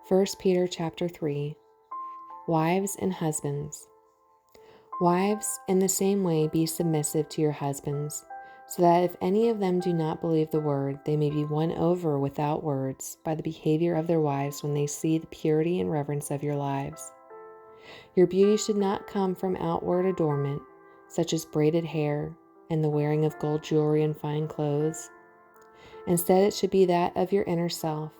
1 Peter chapter 3. Wives and husbands. Wives, in the same way, be submissive to your husbands, so that if any of them do not believe the word, they may be won over without words by the behavior of their wives when they see the purity and reverence of your lives. Your beauty should not come from outward adornment, such as braided hair and the wearing of gold jewelry and fine clothes. Instead, it should be that of your inner self,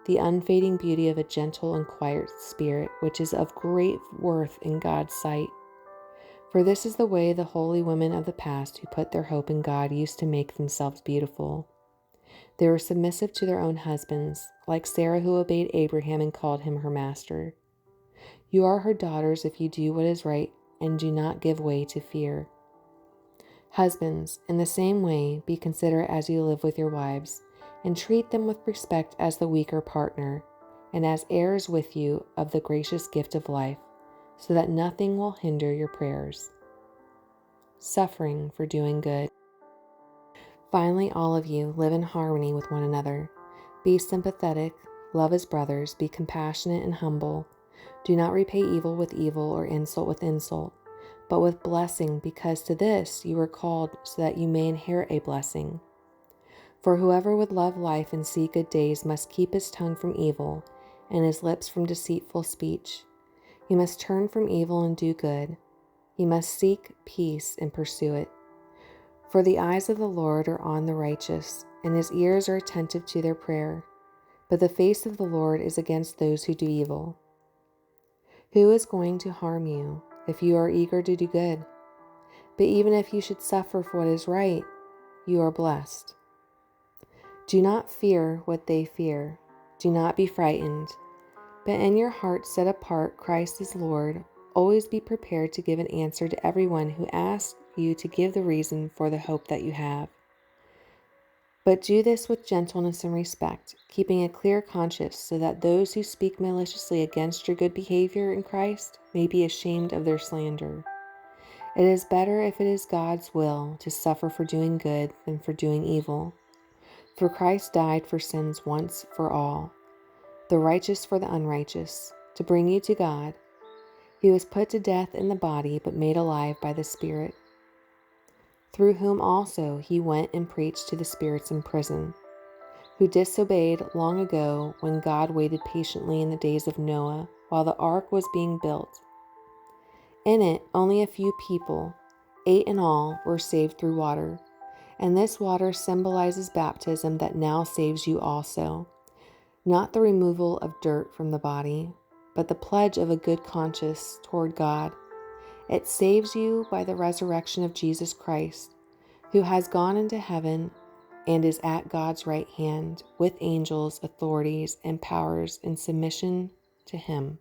the unfading beauty of a gentle and quiet spirit, which is of great worth in God's sight. For this is the way the holy women of the past who put their hope in God used to make themselves beautiful. They were submissive to their own husbands, like Sarah, who obeyed Abraham and called him her master. You are her daughters if you do what is right and do not give way to fear. Husbands, in the same way, be considerate as you live with your wives, and treat them with respect as the weaker partner, and as heirs with you of the gracious gift of life, so that nothing will hinder your prayers. Suffering for doing good. Finally, all of you live in harmony with one another. Be sympathetic, love as brothers, be compassionate and humble. Do not repay evil with evil or insult with insult, but with blessing, because to this you were called, so that you may inherit a blessing. For whoever would love life and see good days must keep his tongue from evil and his lips from deceitful speech. He must turn from evil and do good. He must seek peace and pursue it. For the eyes of the Lord are on the righteous, and his ears are attentive to their prayer. But the face of the Lord is against those who do evil. Who is going to harm you if you are eager to do good? But even if you should suffer for what is right, you are blessed. Do not fear what they fear. Do not be frightened. But in your heart set apart Christ as Lord. Always be prepared to give an answer to everyone who asks you to give the reason for the hope that you have. But do this with gentleness and respect, keeping a clear conscience, so that those who speak maliciously against your good behavior in Christ may be ashamed of their slander. It is better, if it is God's will, to suffer for doing good than for doing evil. For Christ died for sins once for all, the righteous for the unrighteous, to bring you to God. He was put to death in the body, but made alive by the Spirit, through whom also he went and preached to the spirits in prison, who disobeyed long ago when God waited patiently in the days of Noah while the ark was being built. In it, only a few people, 8 in all, were saved through water. And this water symbolizes baptism that now saves you also, not the removal of dirt from the body, but the pledge of a good conscience toward God. It saves you by the resurrection of Jesus Christ, who has gone into heaven and is at God's right hand with angels, authorities, and powers in submission to him.